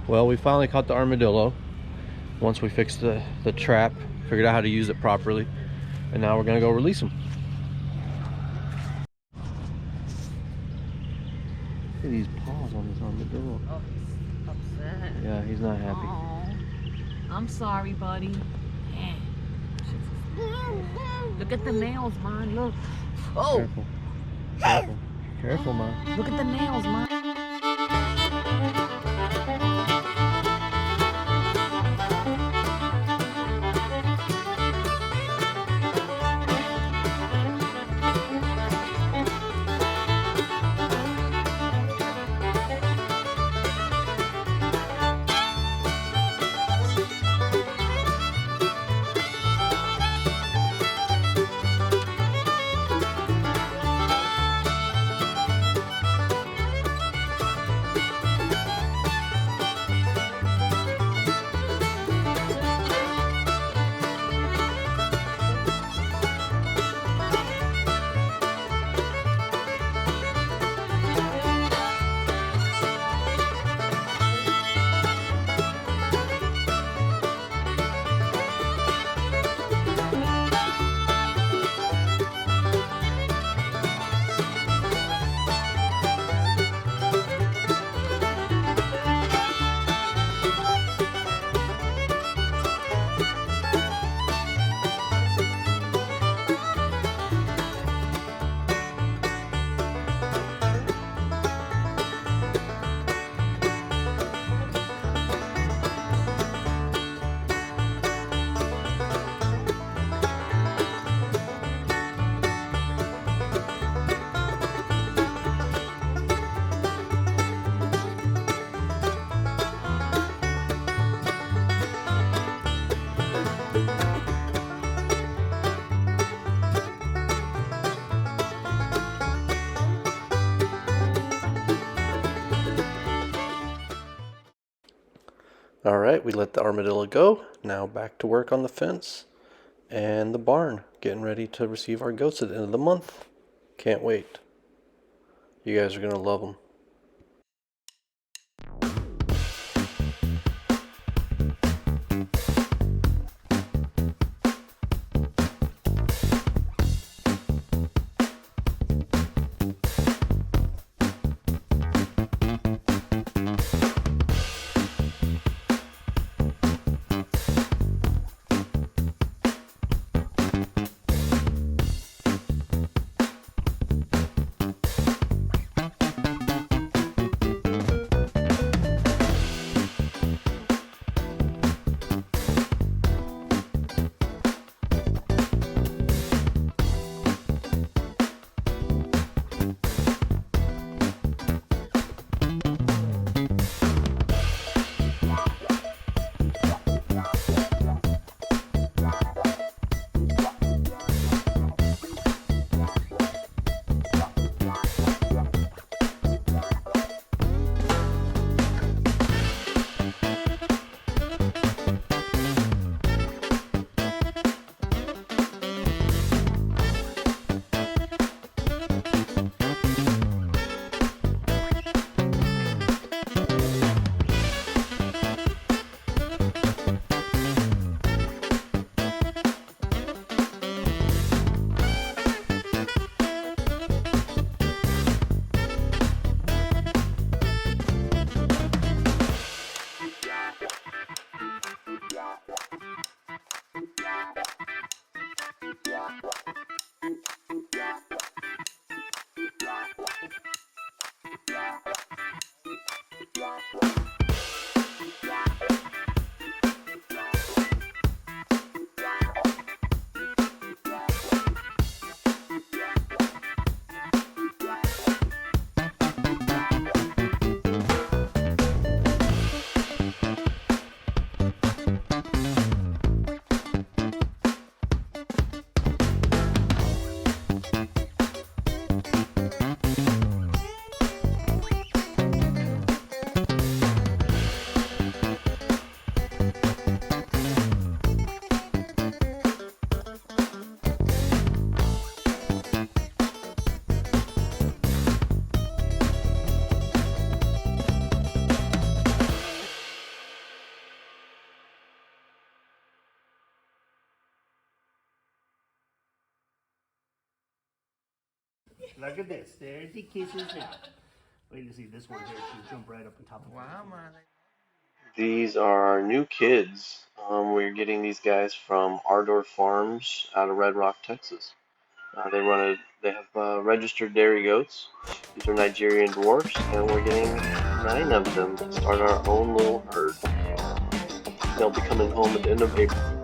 Well, we finally caught the armadillo. Once we fixed the trap, figured out how to use it properly, and now we're gonna go release him. Look at these paws on this armadillo. Oh, he's upset. Yeah, he's not happy. Oh, I'm sorry, buddy. Look at the nails, man. Look. Oh. Careful. Careful. Careful, man. Look at the nails, man. All right, we let the armadillo go. Now back to work on the fence and the barn, getting ready to receive our goats at the end of the month. Can't wait. You guys are gonna love them. Look at this. There's the kisses now. Wait to see this one here. She jump right up on top of Wow, me. man. These are our new kids. We're getting these guys from Ardor Farms out of Red Rock, Texas. They have registered dairy goats. These are Nigerian dwarfs, and we're getting 9 of them to start our own little herd. They'll be coming home at the end of April.